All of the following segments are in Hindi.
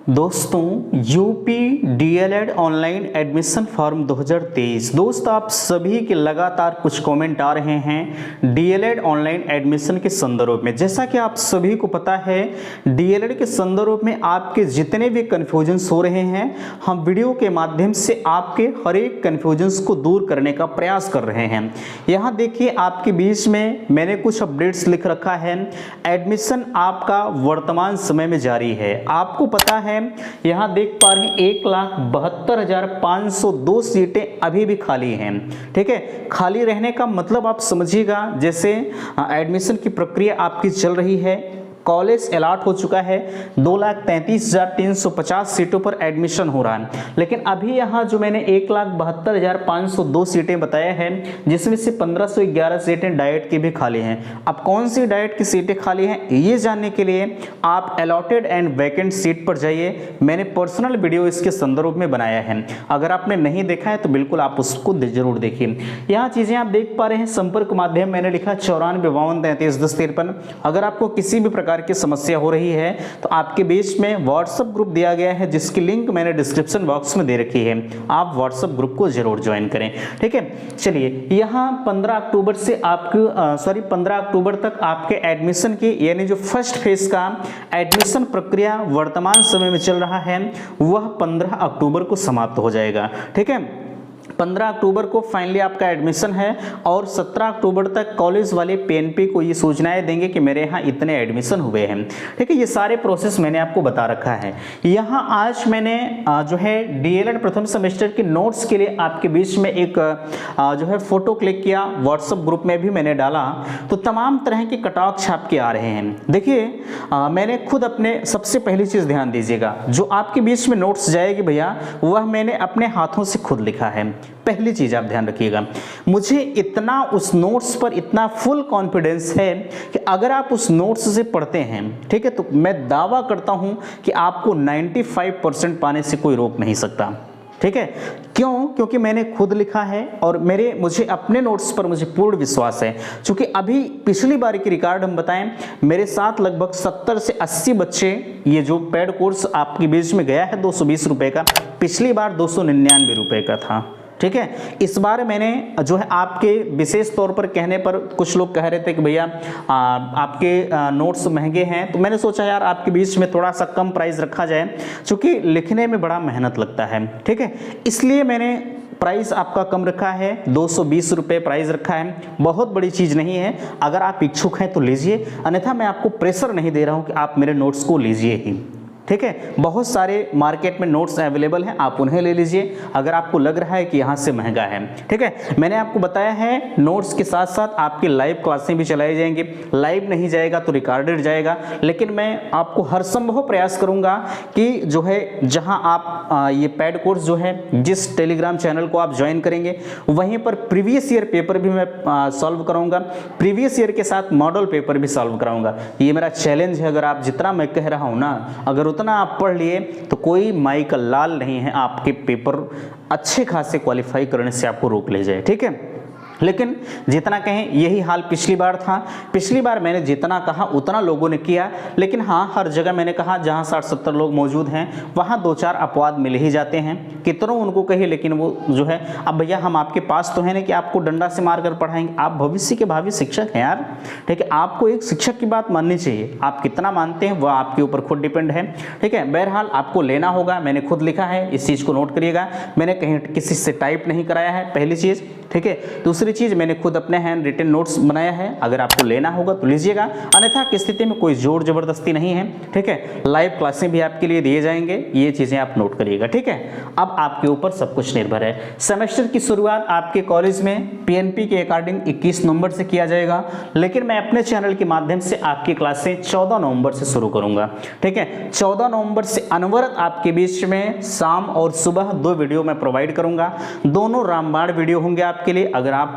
दोस्तों UP DElEd online admission form 2023 दोस्त आप सभी के लगातार कुछ कमेंट आ रहे हैं डीएलएड ऑनलाइन एडमिशन के संदर्भ में। जैसा कि आप सभी को पता है डीएलएड के संदर्भ में आपके जितने भी कन्फ्यूजन्स हो रहे हैं हम वीडियो के माध्यम से आपके हर एक कन्फ्यूजन्स को दूर करने का प्रयास कर रहे हैं। यहाँ देखिए आपके बीच में मैंने कुछ अपडेट्स लिख रखा है। एडमिशन आपका वर्तमान समय में जारी है। आपको पता है यहां देख पा रहे हैं 1,72,502 सीटें अभी भी खाली हैं। ठीक है, खाली रहने का मतलब आप समझिएगा जैसे एडमिशन की प्रक्रिया आपकी चल रही है, कॉलेज अलॉट हो चुका है, 2,33,350 सीटों पर एडमिशन हो रहा है। लेकिन अभी यहाँ जो मैंने 1,72,502 सीटें बताया है जिसमें से 1,511 सीटें डाइट की भी खाली हैं। अब कौन सी डाइट की सीटें खाली हैं ये जानने के लिए आप अलॉटेड एंड वैकेंट सीट पर जाइए। मैंने पर्सनल वीडियो इसके संदर्भ में बनाया है, अगर आपने नहीं देखा है तो बिल्कुल आप उसको जरूर देखिए। यहाँ चीजें आप देख पा रहे हैं, संपर्क माध्यम मैंने लिखा 9452331053। अगर आपको किसी भी प्रकार की समस्या हो रही है तो आपके बीच में व्हाट्सएप ग्रुप दिया गया है जिसकी लिंक मैंने डिस्क्रिप्शन बॉक्स में दे रखी है, आप व्हाट्सएप ग्रुप को जरूर ज्वाइन करें। ठीक है, चलिए यहाँ 15 अक्टूबर से आपके 15 अक्टूबर तक आपके एडमिशन की यानी जो फर्स्ट फेज का एडमिशन प्रक्रिया वर्तमान समय में चल रहा है वह 15 अक्टूबर को समाप्त हो जाएगा। ठीक है, 15 अक्टूबर को फाइनली आपका एडमिशन है और 17 अक्टूबर तक कॉलेज वाले पीएनपी को ये सूचनाएं देंगे कि मेरे यहाँ इतने एडमिशन हुए हैं। ठीक है, ये सारे प्रोसेस मैंने आपको बता रखा है। यहाँ आज मैंने जो है डीएलएड प्रथम सेमेस्टर के नोट्स के लिए आपके बीच में एक जो है फोटो क्लिक किया, व्हाट्सएप ग्रुप में भी मैंने डाला, तो तमाम तरह के कटाव छाप के आ रहे हैं। देखिए मैंने खुद अपने सबसे पहली चीज़ ध्यान दीजिएगा, जो आपके बीच में नोट्स जाएगी भैया वह मैंने अपने हाथों से खुद लिखा है। पहली चीज आप ध्यान रखिएगा, मुझे इतना उस नोट्स पर इतना फुल कॉन्फिडेंस है कि अगर आप उस नोट्स से पढ़ते हैं, ठीक है, तो मैं दावा करता हूं कि आपको 95% पाने से कोई रोक नहीं सकता। ठीक है, क्यों? क्योंकि मैंने खुद लिखा है और मुझे अपने नोट्स पर मुझे पूर्ण विश्वास है। क्योंकि अभी पिछली बार की रिकॉर्ड हम बताएं, मेरे साथ लगभग 70 से 80 बच्चे, ये जो पेड कोर्स आपके बीच में गया है 220 रुपए का, पिछली बार 299 रुपए का था। ठीक है, इस बार मैंने जो है आपके विशेष तौर पर कहने पर कुछ लोग कह रहे थे कि भैया आपके नोट्स महंगे हैं, तो मैंने सोचा यार आपके बीच में थोड़ा सा कम प्राइस रखा जाए, क्योंकि लिखने में बड़ा मेहनत लगता है। ठीक है, इसलिए मैंने प्राइस आपका कम रखा है, 220 रुपये प्राइस रखा है। बहुत बड़ी चीज़ नहीं है, अगर आप इच्छुक हैं तो लीजिए, अन्यथा मैं आपको प्रेशर नहीं दे रहा हूं कि आप मेरे नोट्स को लीजिए ही। ठीक है, बहुत सारे मार्केट में नोट्स अवेलेबल हैं, आप उन्हें ले लीजिए अगर आपको लग रहा है कि यहाँ से महंगा है। ठीक है, मैंने आपको बताया है नोट्स के साथ साथ आपकी लाइव क्लासें भी चलाई जाएंगी। लाइव नहीं जाएगा तो रिकॉर्डेड जाएगा, लेकिन मैं आपको हर संभव प्रयास करूंगा कि जो है जहां आप ये पेड कोर्स जो है जिस टेलीग्राम चैनल को आप ज्वाइन करेंगे वहीं पर प्रीवियस ईयर पेपर भी मैं सॉल्व कराऊंगा, प्रीवियस ईयर के साथ मॉडल पेपर भी सॉल्व कराऊंगा। ये मेरा चैलेंज है। अगर आप जितना मैं कह रहा हूँ ना, अगर उतना आप पढ़ लिए तो कोई माई का लाल नहीं है आपके पेपर अच्छे खासे क्वालिफाई करने से आपको रोक ले जाए। ठीक है, लेकिन जितना कहें यही हाल पिछली बार था। पिछली बार मैंने जितना कहा उतना लोगों ने किया, लेकिन हाँ हर जगह मैंने कहा जहाँ 60-70 लोग मौजूद हैं वहाँ 2-4 अपवाद मिल ही जाते हैं। कितनों उनको कहे, लेकिन वो जो है, अब भैया हम आपके पास तो है नहीं कि आपको डंडा से मार कर पढ़ाएंगे, आप भविष्य के भावी शिक्षक हैं यार। ठीक है, आपको एक शिक्षक की बात माननी चाहिए, आप कितना मानते हैं वह आपके ऊपर खुद डिपेंड है। ठीक है, बहरहाल आपको लेना होगा, मैंने खुद लिखा है, इस चीज़ को नोट करिएगा। मैंने कहीं किसी से टाइप नहीं कराया है, पहली चीज़। ठीक है, दूसरी चीज मैंने खुद अपने हैंड रिटन नोट्स बनाया है, अगर आपको लेना होगा तो लीजिएगा, अन्यथा की स्थिति में कोई जोर जबरदस्ती नहीं है। ठीक है, लाइव क्लासें भी आपके लिए दिए जाएंगे, ये चीजें आप नोट करिएगा। ठीक है, अब आपके ऊपर सब कुछ निर्भर है। सेमेस्टर की शुरुआत आपके कॉलेज में पीएनपी के अकॉर्डिंग 21 नवंबर से किया जाएगा, लेकिन मैं अपने चैनल के माध्यम से आपकी क्लासें 14 नवंबर से शुरू करूंगा। ठीक है, 14 नवंबर से अनवरत आपके बीच में शाम और सुबह 2 वीडियो मैं प्रोवाइड करूंगा। दोनों रामबाण वीडियो होंगे आपके लिए। अगर आप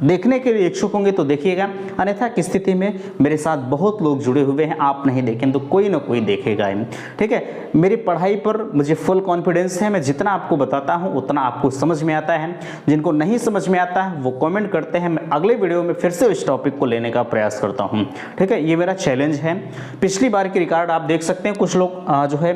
देखने के लिए इच्छुक होंगे तो देखिएगा, अन्यथा की स्थिति में मेरे साथ बहुत लोग जुड़े हुए हैं, आप नहीं देखें तो कोई ना कोई देखेगा। ठीक है, मेरी पढ़ाई पर मुझे फुल कॉन्फिडेंस है, मैं जितना आपको बताता हूं उतना आपको समझ में आता है। जिनको नहीं समझ में आता है वो कमेंट करते हैं, मैं अगले वीडियो में फिर से इस टॉपिक को लेने का प्रयास करता हूँ। ठीक है, ये मेरा चैलेंज है। पिछली बार की रिकॉर्ड आप देख सकते हैं, कुछ लोग जो है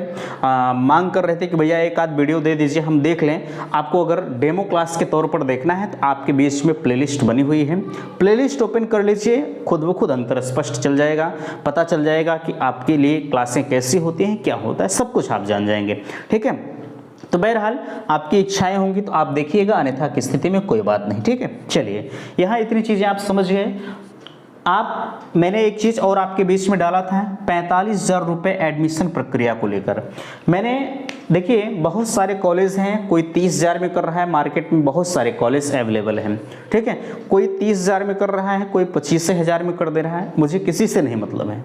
मांग कर रहे थे कि भैया एक आध वीडियो दे दीजिए, हम देख लें। आपको अगर डेमो क्लास के तौर पर देखना है तो आपके बीच में प्लेलिस्ट बनी हुई है, प्लेलिस्ट ओपन कर लीजिए, खुद ब खुद अंतर स्पष्ट चल जाएगा, पता चल जाएगा कि आपके लिए क्लासें कैसी होती हैं, क्या होता है, सब कुछ आप जान जाएंगे। ठीक है, तो बहरहाल आपकी इच्छाएं होंगी तो आप देखिएगा, अन्यथा की स्थिति में कोई बात नहीं। ठीक है, चलिए यहाँ इतनी चीज़ें आप समझ गए। मैंने एक चीज़ और आपके बीच में डाला था, 45,000 रुपये एडमिशन प्रक्रिया को लेकर। मैंने देखिए बहुत सारे कॉलेज हैं, कोई 30,000 में कर रहा है, मार्केट में बहुत सारे कॉलेज अवेलेबल हैं। ठीक है, कोई 30,000 में कर रहा है, कोई 25,000 में कर दे रहा है, मुझे किसी से नहीं मतलब है।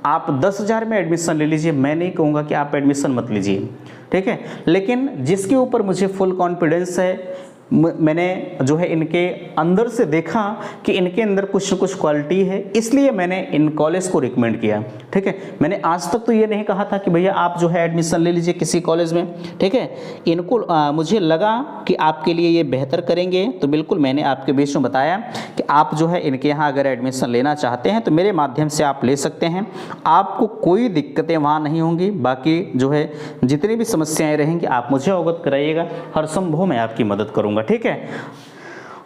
आप 10,000 में एडमिशन ले लीजिए, मैं नहीं कहूँगा कि आप एडमिशन मत लीजिए। ठीक है, लेकिन जिसके ऊपर मुझे फुल कॉन्फिडेंस है, मैंने जो है इनके अंदर से देखा कि इनके अंदर कुछ न कुछ क्वालिटी है, इसलिए मैंने इन कॉलेज को रिकमेंड किया। ठीक है, मैंने आज तक तो ये नहीं कहा था कि भैया आप जो है एडमिशन ले लीजिए किसी कॉलेज में। ठीक है, इनको मुझे लगा कि आपके लिए ये बेहतर करेंगे, तो बिल्कुल मैंने आपके बीच में बताया कि आप जो है इनके यहाँ अगर एडमिशन लेना चाहते हैं तो मेरे माध्यम से आप ले सकते हैं, आपको कोई दिक्कतें वहाँ नहीं होंगी। बाकी जो है जितनी भी समस्याएँ रहेंगी आप मुझे अवगत कराइएगा, हर संभव मैं आपकी मदद करूँगा। ठीक है,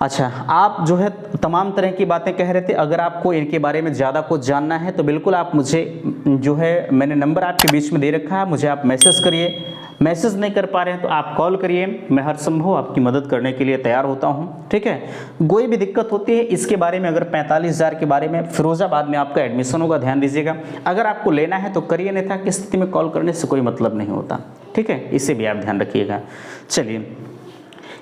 अच्छा, आप जो है तमाम तरह की बातें कह रहे थे, अगर आपको इनके बारे में ज़्यादा कुछ जानना है तो बिल्कुल आप मुझे जो है, मैंने नंबर आपके बीच में दे रखा है, मुझे आप मैसेज करिए। मैसेज नहीं कर पा रहे हैं तो आप कॉल करिए, मैं हर संभव आपकी मदद करने के लिए तैयार होता हूँ। ठीक है, कोई भी दिक्कत होती है इसके बारे में, अगर 45,000 के बारे में, फिरोजाबाद में आपका एडमिशन होगा, ध्यान दीजिएगा। अगर आपको लेना है तो करिए, नहीं था कि स्थिति में कॉल करने से कोई मतलब नहीं होता। ठीक है, इसे भी आप ध्यान रखिएगा। चलिए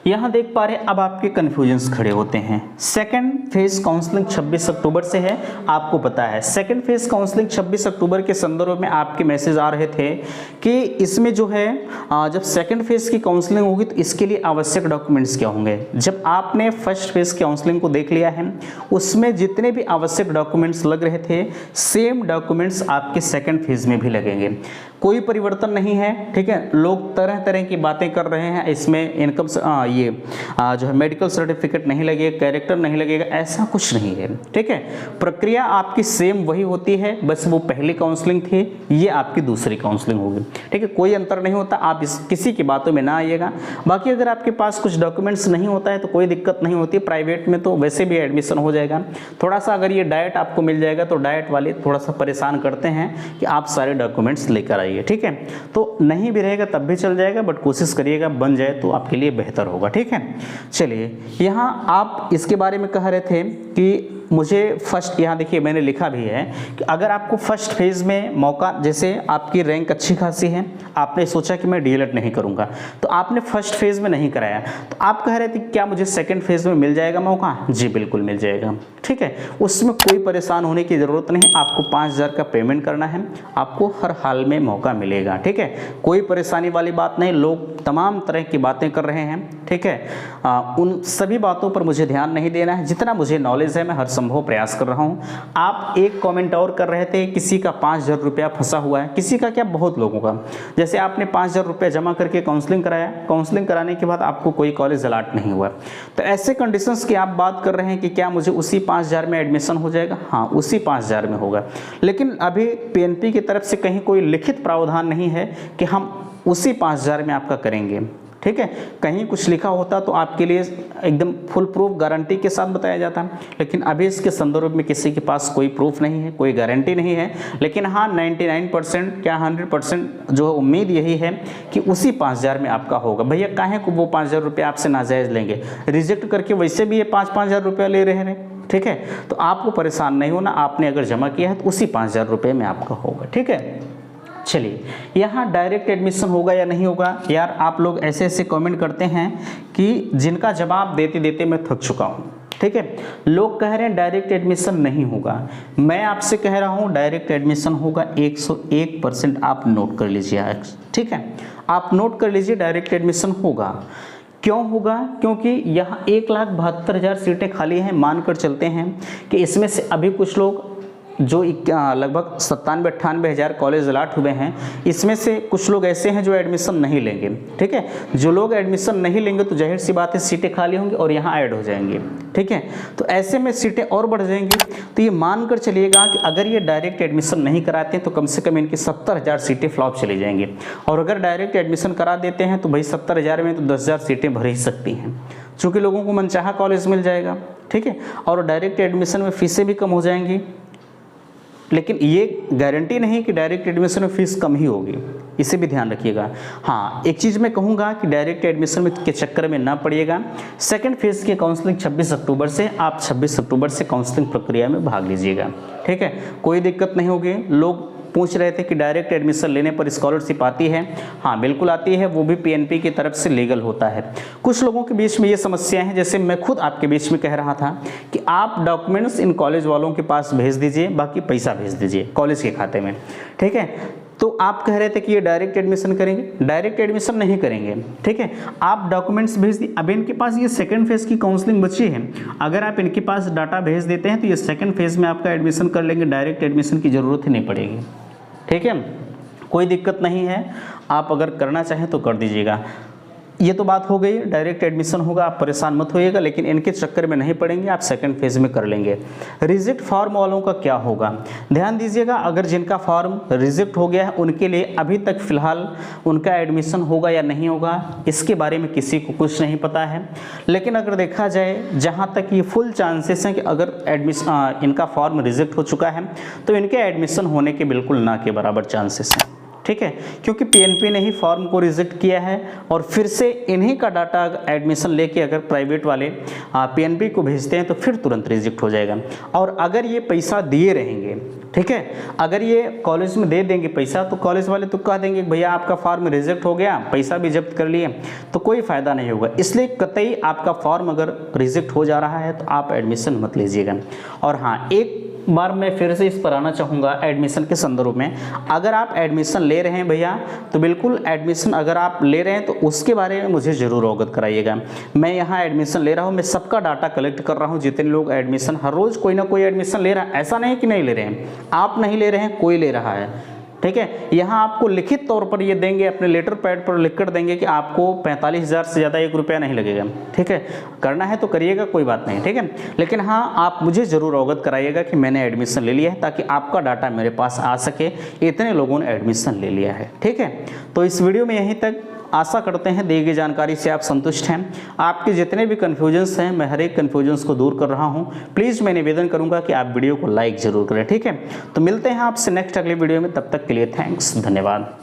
यहाँ देख पा रहे हैं, अब आपके कन्फ्यूजन्स खड़े होते हैं। सेकंड फेज काउंसलिंग 26 अक्टूबर से है, आपको पता है। सेकंड फेज काउंसलिंग 26 अक्टूबर के संदर्भ में आपके मैसेज आ रहे थे कि इसमें जो है जब सेकंड फेज की काउंसलिंग होगी तो इसके लिए आवश्यक डॉक्यूमेंट्स क्या होंगे। जब आपने फर्स्ट फेज काउंसलिंग को देख लिया है, उसमें जितने भी आवश्यक डॉक्यूमेंट्स लग रहे थे, सेम डॉक्यूमेंट्स आपके सेकंड फेज में भी लगेंगे, कोई परिवर्तन नहीं है। ठीक है, लोग तरह तरह की बातें कर रहे हैं, इसमें इनकम ये जो है मेडिकल सर्टिफिकेट नहीं लगेगा, कैरेक्टर नहीं लगेगा, ऐसा कुछ नहीं है। ठीक है, प्रक्रिया आपकी सेम वही होती है, बस वो पहली काउंसलिंग थी, ये आपकी दूसरी काउंसलिंग होगी। ठीक है, कोई अंतर नहीं होता, आप किसी की बातों में ना आइएगा। बाकी अगर आपके पास कुछ डॉक्यूमेंट्स नहीं होता है तो कोई दिक्कत नहीं होती, प्राइवेट में तो वैसे भी एडमिशन हो जाएगा। थोड़ा सा अगर ये डाइट आपको मिल जाएगा तो डाइट वाले थोड़ा सा परेशान करते हैं कि आप सारे डॉक्यूमेंट्स लेकर आइए। ठीक है, तो नहीं भी रहेगा तब भी चल जाएगा, बट कोशिश करिएगा बन जाए तो आपके लिए बेहतर होगा। ठीक है, चलिए यहाँ आप इसके बारे में कह रहे थे कि मुझे फर्स्ट, यहाँ देखिए मैंने लिखा भी है कि अगर आपको फर्स्ट फेज में मौका, जैसे आपकी रैंक अच्छी खासी है, आपने सोचा कि मैं डीएलएड नहीं करूँगा, तो आपने फर्स्ट फेज में नहीं कराया, तो आप कह रहे थे क्या मुझे सेकंड फेज में मिल जाएगा मौका? जी बिल्कुल मिल जाएगा। ठीक है, उसमें कोई परेशान होने की ज़रूरत नहीं, आपको 5,000 का पेमेंट करना है, आपको हर हाल में मौका मिलेगा। ठीक है, कोई परेशानी वाली बात नहीं, लोग तमाम तरह की बातें कर रहे हैं। ठीक है, उन सभी बातों पर मुझे ध्यान नहीं देना है, जितना मुझे नॉलेज है मैं हर संभव प्रयास कर रहा हूँ। आप एक कमेंट और कर रहे थे, किसी का 5,000 रुपया फंसा हुआ है, किसी का क्या, बहुत लोगों का। जैसे आपने 5,000 रुपया जमा करके काउंसलिंग कराया, काउंसलिंग कराने के बाद आपको कोई कॉलेज अलॉट नहीं हुआ, तो ऐसे कंडीशंस की आप बात कर रहे हैं कि क्या मुझे उसी 5,000 में एडमिशन हो जाएगा? हाँ, उसी 5,000 में होगा, लेकिन अभी पीएनपी की तरफ से कहीं कोई लिखित प्रावधान नहीं है कि हम उसी 5,000 में आपका करेंगे। ठीक है, कहीं कुछ लिखा होता तो आपके लिए एकदम फुल प्रूफ गारंटी के साथ बताया जाता, लेकिन अभी इसके संदर्भ में किसी के पास कोई प्रूफ नहीं है, कोई गारंटी नहीं है। लेकिन हाँ, 99% क्या 100% जो उम्मीद यही है कि उसी 5,000 में आपका होगा। भैया काहे को वो 5,000 रुपये आपसे नाजायज़ लेंगे, रिजेक्ट करके वैसे भी ये 5,000 रुपया ले रहे हैं। ठीक है, तो आपको परेशान नहीं होना, आपने अगर जमा किया है तो उसी 5,000 रुपये में आपका होगा। ठीक है, चलिए यहाँ डायरेक्ट एडमिशन होगा या नहीं होगा। यार आप लोग ऐसे ऐसे कमेंट करते हैं कि जिनका जवाब देते देते मैं थक चुका हूँ। ठीक है, लोग कह रहे हैं डायरेक्ट एडमिशन नहीं होगा, मैं आपसे कह रहा हूँ डायरेक्ट एडमिशन होगा 101%। आप नोट कर लीजिए। ठीक है, आप नोट कर लीजिए, डायरेक्ट एडमिशन होगा। क्यों होगा? क्योंकि यहाँ 1,72,000 सीटें खाली हैं। मानकर चलते हैं कि इसमें से अभी कुछ लोग जो लगभग 97-98 हज़ार कॉलेज अलाट हुए हैं, इसमें से कुछ लोग ऐसे हैं जो एडमिशन नहीं लेंगे। ठीक है, जो लोग एडमिशन नहीं लेंगे तो जाहिर सी बात है सीटें खाली होंगी और यहाँ ऐड हो जाएंगी। ठीक है, तो ऐसे में सीटें और बढ़ जाएंगी। तो ये मानकर चलिएगा कि अगर ये डायरेक्ट एडमिशन नहीं कराते हैं तो कम से कम इनकी 70,000 सीटें फ्लॉप चली जाएंगी, और अगर डायरेक्ट एडमिशन करा देते हैं तो भाई 70,000 में तो 10,000 सीटें भर ही सकती हैं, चूँकि लोगों को मनचाहा कॉलेज मिल जाएगा। ठीक है, और डायरेक्ट एडमिशन में फीसें भी कम हो जाएंगी, लेकिन ये गारंटी नहीं कि डायरेक्ट एडमिशन में फ़ीस कम ही होगी, इसे भी ध्यान रखिएगा। हाँ, एक चीज़ मैं कहूँगा कि डायरेक्ट एडमिशन में के चक्कर में ना पड़िएगा। सेकंड फेज़ की काउंसलिंग 26 अक्टूबर से, आप 26 अक्टूबर से काउंसलिंग प्रक्रिया में भाग लीजिएगा। ठीक है, कोई दिक्कत नहीं होगी। लोग पूछ रहे थे कि डायरेक्ट एडमिशन लेने पर स्कॉलरशिप आती है। हाँ, बिल्कुल आती है, वो भी पीएनपी की तरफ से लीगल होता है। कुछ लोगों के बीच में ये समस्याएं हैं, जैसे मैं खुद आपके बीच में कह रहा था कि आप डॉक्यूमेंट्स इन कॉलेज वालों के पास भेज दीजिए, बाकी पैसा भेज दीजिए कॉलेज के खाते में। ठीक है, तो आप कह रहे थे कि ये डायरेक्ट एडमिशन करेंगे, डायरेक्ट एडमिशन नहीं करेंगे। ठीक है, आप डॉक्यूमेंट्स भेज दिए। अब इनके पास ये सेकंड फेज़ की काउंसलिंग बची है, अगर आप इनके पास डाटा भेज देते हैं तो ये सेकंड फेज़ में आपका एडमिशन कर लेंगे, डायरेक्ट एडमिशन की ज़रूरत ही नहीं पड़ेगी। ठीक है, कोई दिक्कत नहीं है, आप अगर करना चाहें तो कर दीजिएगा। ये तो बात हो गई, डायरेक्ट एडमिशन होगा, आप परेशान मत होइएगा, लेकिन इनके चक्कर में नहीं पड़ेंगे, आप सेकंड फेज़ में कर लेंगे। रिजेक्ट फॉर्म वालों का क्या होगा? ध्यान दीजिएगा, अगर जिनका फॉर्म रिजेक्ट हो गया है उनके लिए अभी तक फ़िलहाल उनका एडमिशन होगा या नहीं होगा, इसके बारे में किसी को कुछ नहीं पता है। लेकिन अगर देखा जाए, जहाँ तक ये फुल चांसेस हैं कि अगर एडमिशन इनका फॉर्म रिजेक्ट हो चुका है तो इनके एडमिशन होने के बिल्कुल ना के बराबर चांसेस हैं। ठीक है, क्योंकि पीएनपी ने ही फॉर्म को रिजेक्ट किया है और फिर से इन्हीं का डाटा एडमिशन लेके अगर प्राइवेट वाले पीएनपी को भेजते हैं तो फिर तुरंत रिजेक्ट हो जाएगा। और अगर ये पैसा दिए रहेंगे, ठीक है, अगर ये कॉलेज में दे देंगे पैसा तो कॉलेज वाले तो कह देंगे भैया आपका फॉर्म रिजेक्ट हो गया, पैसा भी जब्त कर लिए, तो कोई फ़ायदा नहीं होगा। इसलिए कतई आपका फॉर्म अगर रिजेक्ट हो जा रहा है तो आप एडमिशन मत लीजिएगा। और हाँ, एक बार मैं फिर से इस पर आना चाहूँगा एडमिशन के संदर्भ में। अगर आप एडमिशन ले रहे हैं भैया तो बिल्कुल एडमिशन अगर आप ले रहे हैं तो उसके बारे में मुझे ज़रूर अवगत कराइएगा। मैं यहाँ एडमिशन ले रहा हूँ, मैं सबका डाटा कलेक्ट कर रहा हूँ, जितने लोग एडमिशन हर रोज़ कोई ना कोई एडमिशन ले रहा है, ऐसा नहीं कि नहीं ले रहे हैं, आप नहीं ले रहे हैं, कोई ले रहा है। ठीक है, यहाँ आपको लिखित तौर पर ये देंगे, अपने लेटर पैड पर लिख कर देंगे कि आपको 45,000 से ज़्यादा 1 रुपया नहीं लगेगा। ठीक है, करना है तो करिएगा, कोई बात नहीं। ठीक है, लेकिन हाँ, आप मुझे ज़रूर अवगत कराइएगा कि मैंने एडमिशन ले लिया है, ताकि आपका डाटा मेरे पास आ सके, इतने लोगों ने एडमिशन ले लिया है। ठीक है, तो इस वीडियो में यहीं तक। आशा करते हैं दी गई जानकारी से आप संतुष्ट हैं। आपके जितने भी कन्फ्यूजन्स हैं, मैं हर एक कन्फ्यूजन्स को दूर कर रहा हूं। प्लीज़ मैं निवेदन करूंगा कि आप वीडियो को लाइक ज़रूर करें। ठीक है, तो मिलते हैं आपसे नेक्स्ट अगले वीडियो में, तब तक के लिए थैंक्स, धन्यवाद।